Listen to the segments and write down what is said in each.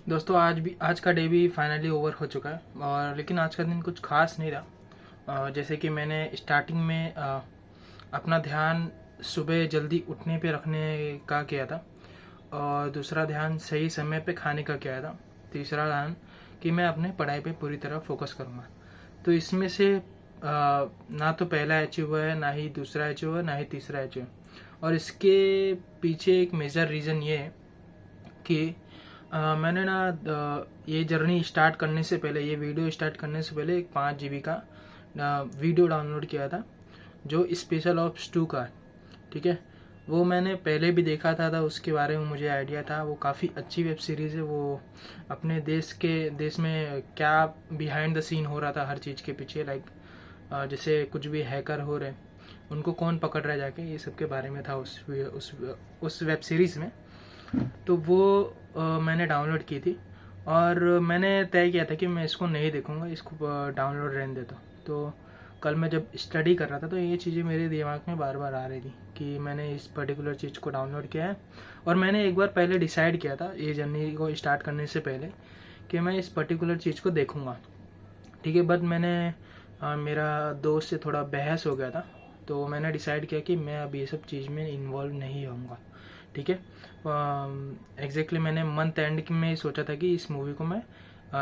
दोस्तों आज का डे भी फाइनली ओवर हो चुका है। और लेकिन आज का दिन कुछ खास नहीं रहा। जैसे कि मैंने स्टार्टिंग में अपना ध्यान सुबह जल्दी उठने पे रखने का किया था, और दूसरा ध्यान सही समय पे खाने का किया था। तीसरा ध्यान कि मैं अपने पढ़ाई पे पूरी तरह फोकस करूँगा। तो इसमें से ना तो पहला अचीव हुआ है, ना ही दूसरा अचीव हुआ है, ना ही तीसरा अचीव। और इसके पीछे एक मेजर रीज़न ये है कि मैंने ना ये जर्नी स्टार्ट करने से पहले, ये वीडियो स्टार्ट करने से पहले एक 5 GB का वीडियो डाउनलोड किया था, जो स्पेशल ऑप्स 2 का है। ठीक है, वो मैंने पहले भी देखा था उसके बारे में मुझे आइडिया था। वो काफ़ी अच्छी वेब सीरीज़ है। वो अपने देश में क्या बिहाइंड द सीन हो रहा था हर चीज़ के पीछे, लाइक जैसे कुछ भी हैकर हो रहे, उनको कौन पकड़ रहा है जाके, ये सब के बारे में था उस वेब सीरीज़ में। तो वो मैंने डाउनलोड की थी, और मैंने तय किया था कि मैं इसको नहीं देखूंगा, इसको डाउनलोड रहने देता हूँ। तो कल मैं जब स्टडी कर रहा था तो ये चीज़ें मेरे दिमाग में बार बार आ रही थी कि मैंने इस पर्टिकुलर चीज़ को डाउनलोड किया है। और मैंने एक बार पहले डिसाइड किया था ये जर्नी को स्टार्ट करने से पहले कि मैं इस पर्टिकुलर चीज़ को देखूंगा। ठीक है, बट मेरा दोस्त से थोड़ा बहस हो गया था, तो मैंने डिसाइड किया कि मैं अब ये सब चीज़ में इन्वॉल्व नहीं होऊंगा। ठीक है, एग्जैक्टली मैंने मंथ एंड में सोचा था कि इस मूवी को मैं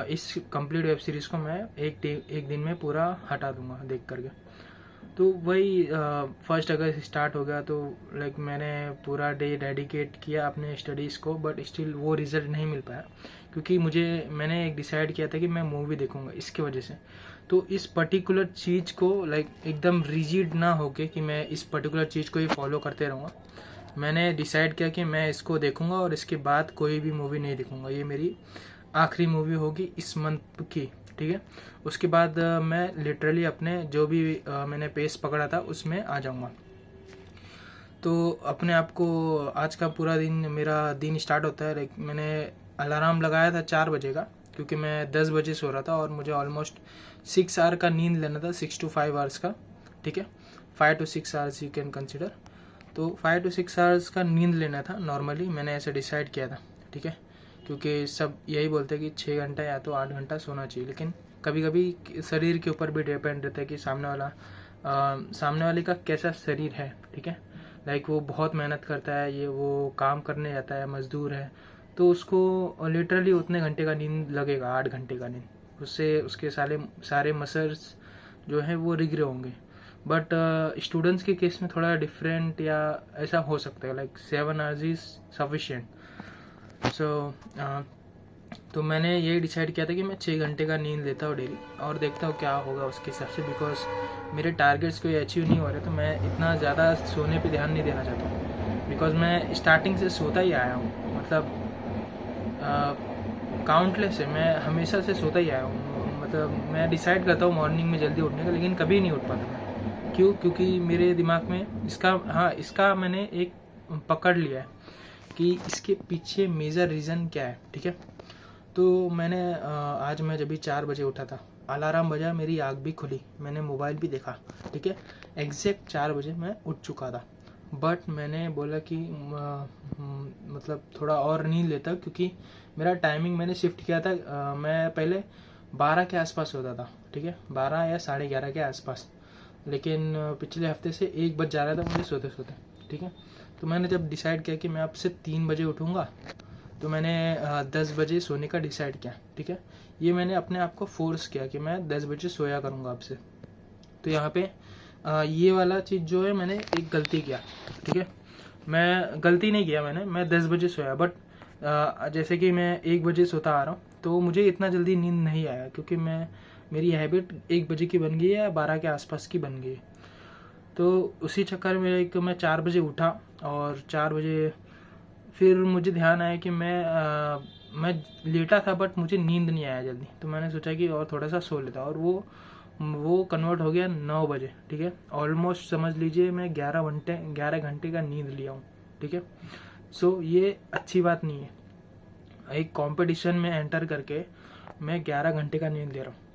इस कंप्लीट वेब सीरीज़ को मैं एक दिन में पूरा हटा दूंगा देख करके। तो वही 1 अगस्त स्टार्ट हो गया, तो लाइक मैंने पूरा डे डेडिकेट किया अपने स्टडीज़ को, बट स्टिल वो रिजल्ट नहीं मिल पाया, क्योंकि मैंने एक डिसाइड किया था कि मैं मूवी देखूंगा इसकी वजह से। तो इस पर्टिकुलर चीज़ को लाइक एकदम रिजिड ना होके कि मैं इस पर्टिकुलर चीज़ को ही फॉलो करते रहूँगा, मैंने डिसाइड किया कि मैं इसको देखूंगा और इसके बाद कोई भी मूवी नहीं देखूंगा। ये मेरी आखिरी मूवी होगी इस मंथ की। ठीक है, उसके बाद मैं लिटरली अपने जो भी मैंने पेस पकड़ा था उसमें आ जाऊंगा। तो अपने आप को आज का पूरा दिन, मेरा दिन स्टार्ट होता है लाइक मैंने अलार्म लगाया था 4 बजे का, क्योंकि मैं 10 बजे सो रहा था और मुझे ऑलमोस्ट 6 आवर का नींद लेना था, 6 to 5 आवर्स का। ठीक है, 5 to 6 hours you can consider. तो 5 to 6 आवर्स का नींद लेना था नॉर्मली, मैंने ऐसे डिसाइड किया था। ठीक है, क्योंकि सब यही बोलते हैं कि 6 घंटा या तो 8 घंटा सोना चाहिए, लेकिन कभी कभी शरीर के ऊपर भी डिपेंड रहता है कि सामने वाले का कैसा शरीर है। ठीक है, लाइक वो बहुत मेहनत करता है, ये वो काम करने जाता है, मजदूर है, तो उसको लिटरली उतने घंटे का नींद लगेगा, 8 घंटे का नींद। उससे उसके सारे मसल्स जो है वो रिग रहे होंगे। बट स्टूडेंट्स के केस में थोड़ा डिफरेंट या ऐसा हो सकता है, लाइक 7 आवर्स इज सफिशिएंट। सो तो मैंने यही डिसाइड किया था कि मैं 6 घंटे का नींद लेता हूँ डेली, और देखता हूँ क्या होगा उसके हिसाब से। बिकॉज मेरे टारगेट्स कोई अचीव नहीं हो रहे, तो मैं इतना ज़्यादा सोने पे ध्यान नहीं देना चाहता हूँ। बिकॉज मैं स्टार्टिंग से सोता ही आया हूँ, मतलब काउंटलेस है, मैं हमेशा से सोता ही आया हूँ। मतलब मैं डिसाइड करता हूँ मॉर्निंग में जल्दी उठने का, लेकिन कभी नहीं उठ पाता मैं। क्यों? क्योंकि मेरे दिमाग में इसका मैंने एक पकड़ लिया है कि इसके पीछे मेजर रीज़न क्या है। ठीक है, तो मैंने आज मैं जब भी 4 बजे उठा था, अलार्म बजा, मेरी आँख भी खुली, मैंने मोबाइल भी देखा। ठीक है, एग्जैक्ट 4 बजे मैं उठ चुका था। बट मैंने बोला कि मतलब थोड़ा और नींद लेता, क्योंकि मेरा टाइमिंग मैंने शिफ्ट किया था। मैं पहले 12 के आसपास सोता था। ठीक है, 12 या 11:30 के आसपास, लेकिन पिछले हफ्ते से 1 बज जा रहा था मुझे सोते सोते। ठीक है, तो मैंने जब डिसाइड किया कि मैं अब से 3 बजे उठूँगा, तो मैंने 10 बजे सोने का डिसाइड किया। ठीक है, ये मैंने अपने आप को फोर्स किया कि मैं 10 बजे सोया करूँगा अब से। तो यहाँ पे ये वाला चीज़ जो है, मैंने एक गलती किया। ठीक है, मैं गलती नहीं किया, मैं 10 बजे सोया, बट जैसे कि मैं 1 बजे सोता आ रहा हूँ, तो मुझे इतना जल्दी नींद नहीं आया, क्योंकि मेरी हैबिट 1 बजे की बन गई है या 12 के आसपास की बन गई है। तो उसी चक्कर में मैं 4 बजे उठा, और 4 बजे फिर मुझे ध्यान आया कि मैं लेटा था, बट मुझे नींद नहीं आया जल्दी। तो मैंने सोचा कि और थोड़ा सा सो लेता, और वो कन्वर्ट हो गया 9 बजे। ठीक है, ऑलमोस्ट समझ लीजिए मैं 11 घंटे का नींद लिया हूँ। ठीक है, सो ये अच्छी बात नहीं है। एक कंपटीशन में एंटर करके मैं 11 घंटे का नींद ले रहा हूँ।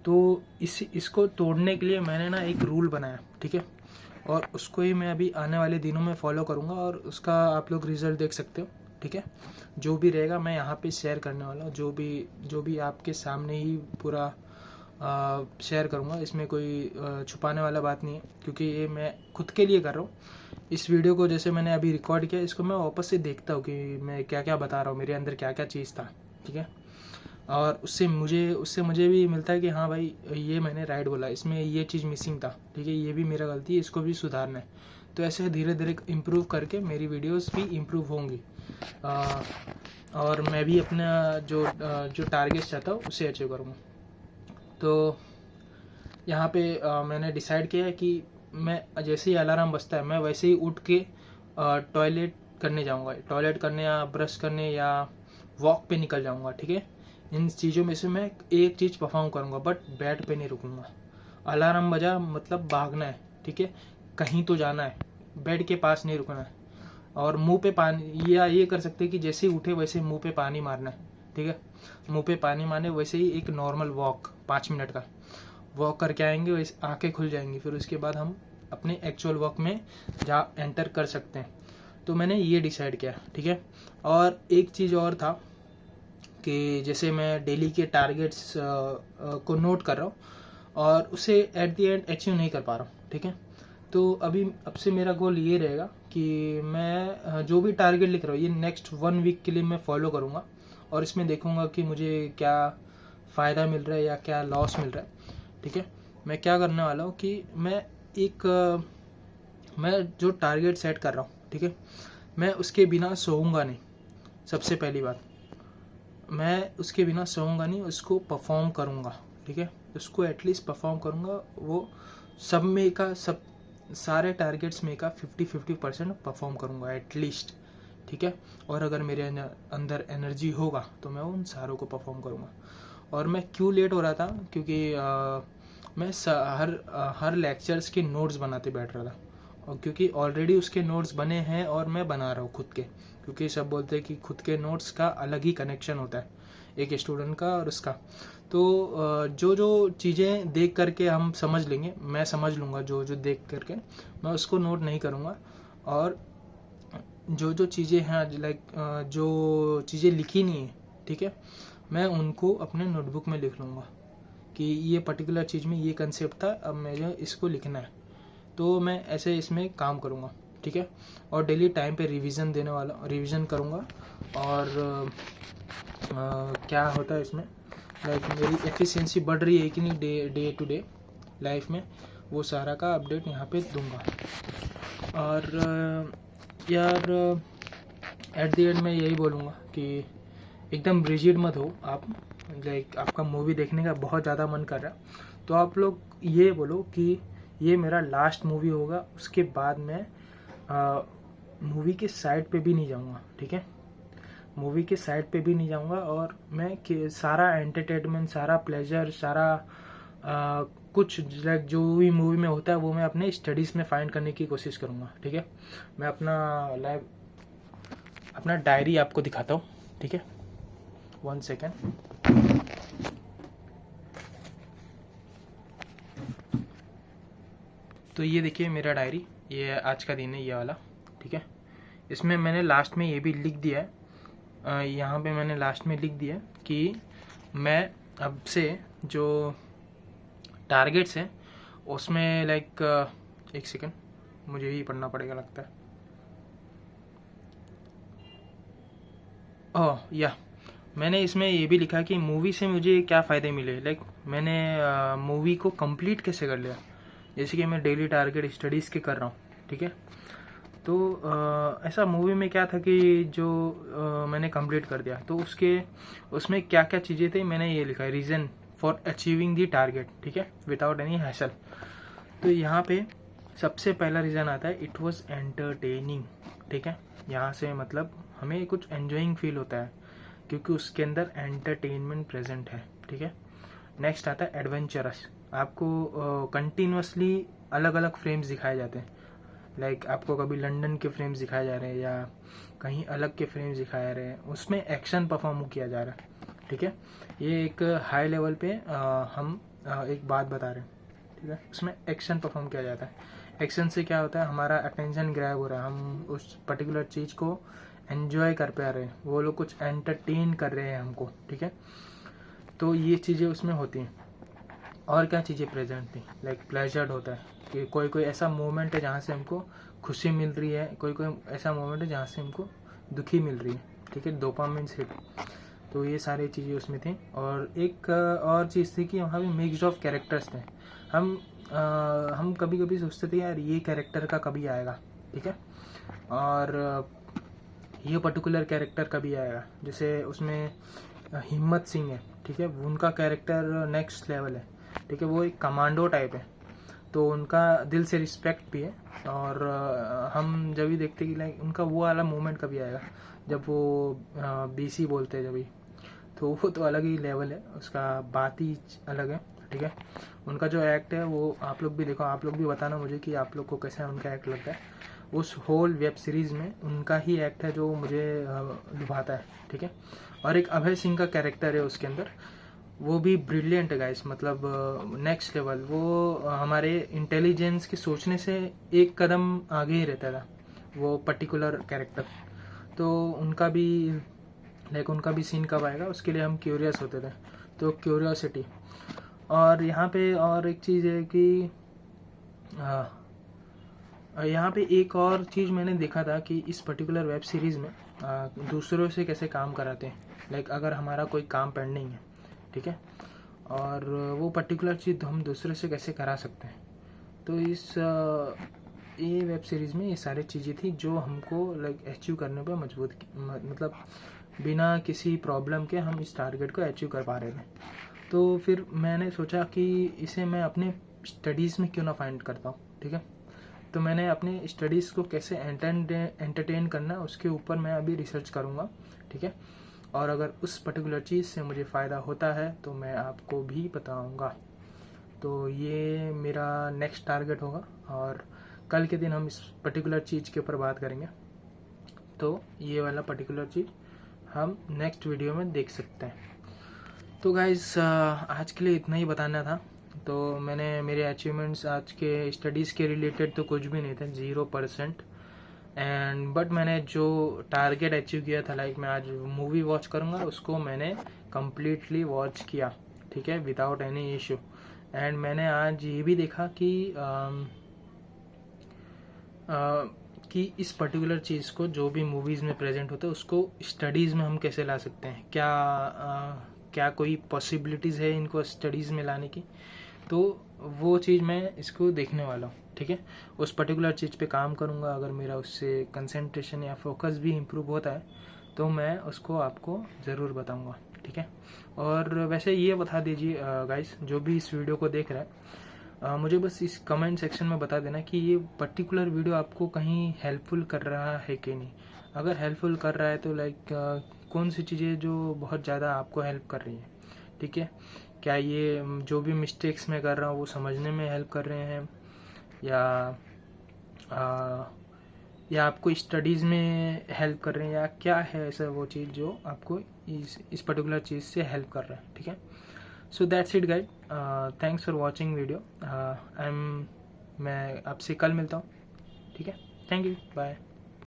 तो इसको तोड़ने के लिए मैंने ना एक रूल बनाया। ठीक है, और उसको ही मैं अभी आने वाले दिनों में फॉलो करूँगा, और उसका आप लोग रिजल्ट देख सकते हो। ठीक है। जो भी रहेगा मैं यहाँ पे शेयर करने वाला हूँ, जो भी आपके सामने ही पूरा शेयर करूँगा। इसमें कोई छुपाने वाला बात नहीं है, क्योंकि ये मैं खुद के लिए कर रहा हूँ। इस वीडियो को जैसे मैंने अभी रिकॉर्ड किया, इसको मैं वापस से देखता हूँ कि मैं क्या क्या बता रहा हूँ, मेरे अंदर क्या क्या चीज़ था, ठीक है। और उससे मुझे भी मिलता है कि हाँ भाई ये मैंने राइट बोला, इसमें ये चीज़ मिसिंग था, ठीक है, ये भी मेरा गलती है, इसको भी सुधारना है। तो ऐसे धीरे धीरे इम्प्रूव करके मेरी वीडियोस भी इम्प्रूव होंगी, और मैं भी अपना जो टारगेट चाहता हूँ उसे अचीव करूँगा। तो यहाँ पे मैंने डिसाइड किया है कि मैं जैसे ही अलार्म बजता है मैं वैसे ही उठ के टॉयलेट करने जाऊँगा, टॉयलेट करने या ब्रश करने या वॉक पे निकल जाऊँगा, ठीक है। इन चीज़ों में से मैं एक चीज़ परफॉर्म करूँगा, बट बेड पे नहीं रुकूँगा। अलार्म बजा मतलब भागना है, ठीक है, कहीं तो जाना है, बेड के पास नहीं रुकना है। और मुंह पे पानी, या ये कर सकते हैं कि जैसे ही उठे वैसे मुंह पे पानी मारना है, ठीक है। मुंह पे पानी मारने, वैसे ही एक नॉर्मल वॉक 5 मिनट का वॉक करके आएंगे, वैसे आंखें खुल जाएंगी, फिर उसके बाद हम अपने एक्चुअल वॉक में जा एंटर कर सकते हैं। तो मैंने ये डिसाइड किया, ठीक है। और एक चीज़ और था कि जैसे मैं डेली के टारगेट्स को नोट कर रहा हूँ और उसे एट द एंड अचीव नहीं कर पा रहा हूँ, ठीक है। तो अब से मेरा गोल ये रहेगा कि मैं जो भी टारगेट लिख रहा हूँ ये नेक्स्ट 1 वीक के लिए मैं फॉलो करूँगा, और इसमें देखूँगा कि मुझे क्या फ़ायदा मिल रहा है या क्या लॉस मिल रहा है, ठीक है। मैं क्या करने वाला हूँ कि मैं जो टारगेट सेट कर रहा हूँ, ठीक है, मैं उसके बिना सोऊंगा नहीं। सबसे पहली बात, मैं उसके बिना सोऊंगा नहीं, उसको परफॉर्म करूँगा, ठीक है। उसको एटलीस्ट परफॉर्म करूँगा, वो सब सारे टारगेट्स में का 50-50% परफॉर्म करूँगा एटलीस्ट, ठीक है। और अगर मेरे अंदर एनर्जी होगा तो मैं उन सारों को परफॉर्म करूँगा। और मैं क्यों लेट हो रहा था, क्योंकि मैं हर लेक्चर्स के नोट्स बनाते बैठ रहा था, और क्योंकि ऑलरेडी उसके नोट्स बने हैं और मैं बना रहा हूँ खुद के, क्योंकि सब बोलते हैं कि खुद के नोट्स का अलग ही कनेक्शन होता है एक स्टूडेंट का और उसका। तो जो चीज़ें देख करके हम समझ लेंगे, मैं समझ लूँगा, जो देख करके मैं उसको नोट नहीं करूँगा। और जो चीज़ें हैं, लाइक जो चीज़ें लिखी नहीं है, ठीक है, मैं उनको अपने नोटबुक में लिख लूँगा कि ये पर्टिकुलर चीज़ में ये कंसेप्ट था, अब मुझे इसको लिखना है। तो मैं ऐसे इसमें काम करूँगा, ठीक है। और डेली टाइम पे रिवीजन करूँगा। और क्या होता है इसमें, लाइक मेरी एफिशिएंसी बढ़ रही है कि नहीं डे टू डे लाइफ में, वो सारा का अपडेट यहाँ पे दूंगा। और यार एट द एंड मैं यही बोलूँगा कि एकदम रिजिड मत हो आप। लाइक आपका मूवी देखने का बहुत ज़्यादा मन कर रहा है तो आप लोग ये बोलो कि ये मेरा लास्ट मूवी होगा, उसके बाद मैं मूवी के साइड पे भी नहीं जाऊँगा, ठीक है। मूवी के साइड पे भी नहीं जाऊँगा, और मैं सारा एंटरटेनमेंट, सारा प्लेजर, सारा कुछ लाइक जो भी मूवी में होता है वो मैं अपने स्टडीज़ में फाइंड करने की कोशिश करूँगा, ठीक है। मैं अपना डायरी आपको दिखाता हूँ, ठीक है। 1 सेकेंड। तो ये देखिए मेरा डायरी, ये आज का दिन है ये वाला, ठीक है। इसमें मैंने लास्ट में ये भी लिख दिया है, यहाँ पे मैंने लास्ट में लिख दिया कि मैं अब से जो टारगेट्स हैं उसमें लाइक 1 सेकेंड, मुझे ही पढ़ना पड़ेगा लगता है। या मैंने इसमें ये भी लिखा कि मूवी से मुझे क्या फ़ायदे मिले। लाइक मैंने मूवी को कंप्लीट कैसे कर लिया, जैसे कि मैं डेली टारगेट स्टडीज़ के कर रहा हूँ, ठीक है। तो ऐसा मूवी में क्या था कि जो मैंने कंप्लीट कर दिया, तो उसमें क्या क्या चीज़ें थी मैंने ये लिखा है, reason for achieving the target, ठीक है, विदाउट एनी हैसल। तो यहाँ पे सबसे पहला रीज़न आता है, इट वॉज एंटरटेनिंग, ठीक है। यहाँ से मतलब हमें कुछ एंजॉइंग फील होता है क्योंकि उसके अंदर एंटरटेनमेंट प्रेजेंट है, ठीक है। नेक्स्ट आता है एडवेंचरस, आपको कंटिन्यूसली अलग अलग फ्रेम्स दिखाए जाते हैं। लाइक आपको कभी लंदन के फ्रेम्स दिखाए जा रहे हैं या कहीं अलग के फ्रेम्स दिखाए जा रहे हैं, उसमें एक्शन परफॉर्म किया जा रहा है, ठीक है। ये एक हाई लेवल पे हम एक बात बता रहे हैं, ठीक है। उसमें एक्शन परफॉर्म किया जाता है। एक्शन से क्या होता है, हमारा अटेंशन ग्रैब हो रहा है, हम उस पर्टिकुलर चीज़ को एन्जॉय कर पा रहे हैं, वो लोग कुछ एंटरटेन कर रहे हैं हमको, ठीक है। तो ये चीज़ें उसमें होती हैं। और क्या चीज़ें प्रेजेंट थी, लाइक प्लेजर्ड होता है कि कोई कोई ऐसा मोमेंट है जहाँ से हमको खुशी मिल रही है, कोई कोई ऐसा मोमेंट है जहाँ से हमको दुखी मिल रही है, ठीक है, डोपामिन हिट। तो ये सारी चीज़ें उसमें थी। और एक और चीज़ थी कि वहाँ भी मिक्सड ऑफ कैरेक्टर्स थे। हम कभी कभी सोचते थे यार ये कैरेक्टर का कभी आएगा, ठीक है, और ये पर्टिकुलर कैरेक्टर कभी आएगा। जैसे उसमें हिम्मत सिंह है, ठीक है, उनका कैरेक्टर नेक्स्ट लेवल है, ठीक है, वो एक कमांडो टाइप है, तो उनका दिल से रिस्पेक्ट भी है। और हम जब भी देखते कि लाइक उनका वो वाला मोमेंट कभी आएगा जब वो बीसी बोलते हैं, जब भी, तो वो तो अलग ही लेवल है, उसका बात ही अलग है, ठीक है। उनका जो एक्ट है वो आप लोग भी देखो, आप लोग भी बताना मुझे कि आप लोग को कैसा उनका एक्ट लगता है। उस होल वेब सीरीज़ में उनका ही एक्ट है जो मुझे लुभाता है, ठीक है। और एक अभय सिंह का कैरेक्टर है उसके अंदर, वो भी ब्रिलियंट है गाइस, मतलब नेक्स्ट लेवल। वो हमारे इंटेलिजेंस के सोचने से एक कदम आगे ही रहता था वो पर्टिकुलर कैरेक्टर। तो उनका भी लाइक उनका भी सीन कब आएगा उसके लिए हम क्यूरियस होते थे, तो क्यूरियोसिटी। और यहाँ पे और एक चीज़ है कि यहाँ पे एक और चीज़ मैंने देखा था कि इस पर्टिकुलर वेब सीरीज़ में दूसरों से कैसे काम कराते हैं। लाइक अगर हमारा कोई काम पेंडिंग है, ठीक है, और वो पर्टिकुलर चीज़ हम दूसरे से कैसे करा सकते हैं। तो इस ये वेब सीरीज़ में ये सारी चीज़ें थी जो हमको लाइक अचीव करने पे मजबूत मतलब बिना किसी प्रॉब्लम के हम इस टारगेट को अचीव कर पा रहे थे। तो फिर मैंने सोचा कि इसे मैं अपने स्टडीज़ में क्यों ना फाइंड करता हूँ, ठीक है। तो मैंने अपने स्टडीज़ को कैसे एंटरटेन करना है उसके ऊपर मैं अभी रिसर्च करूँगा, ठीक है। और अगर उस पर्टिकुलर चीज़ से मुझे फ़ायदा होता है तो मैं आपको भी बताऊँगा। तो ये मेरा नेक्स्ट टारगेट होगा और कल के दिन हम इस पर्टिकुलर चीज़ के ऊपर बात करेंगे। तो ये वाला पर्टिकुलर चीज़ हम नेक्स्ट वीडियो में देख सकते हैं। तो गाइस आज के लिए इतना ही बताना था। तो मैंने मेरे अचीवमेंट्स आज के स्टडीज़ के रिलेटेड तो कुछ भी नहीं थे, 0%। एंड बट मैंने जो टारगेट अचीव किया था, लाइक मैं आज मूवी वॉच करूँगा, उसको मैंने कम्प्लीटली वॉच किया, ठीक है, विदाउट एनी इशू। एंड मैंने आज ये भी देखा कि इस पर्टिकुलर चीज़ को जो भी मूवीज़ में प्रेजेंट होता है उसको स्टडीज़ में हम कैसे ला सकते हैं, क्या कोई पॉसिबिलिटीज़ है इनको स्टडीज़ में लाने की। तो वो चीज़ मैं इसको देखने वाला हूँ, ठीक है। उस पर्टिकुलर चीज़ पे काम करूँगा, अगर मेरा उससे कंसंट्रेशन या फोकस भी इम्प्रूव होता है तो मैं उसको आपको ज़रूर बताऊँगा, ठीक है। और वैसे ये बता दीजिए गाइस, जो भी इस वीडियो को देख रहा है, मुझे बस इस कमेंट सेक्शन में बता देना कि ये पर्टिकुलर वीडियो आपको कहीं हेल्पफुल कर रहा है कि नहीं। अगर हेल्पफुल कर रहा है तो लाइक कौन सी चीज़ें जो बहुत ज़्यादा आपको हेल्प कर रही हैं, ठीक है। क्या ये जो भी मिस्टेक्स मैं कर रहा हूँ वो समझने में हेल्प कर रहे हैं, या आपको स्टडीज़ में हेल्प कर रहे हैं, या क्या है ऐसा वो चीज़ जो आपको इस पर्टिकुलर चीज़ से हेल्प कर रहा है, ठीक है। So that's it guys, thanks for watching video. मैं आपसे कल मिलता हूँ, ठीक है। Thank you, bye.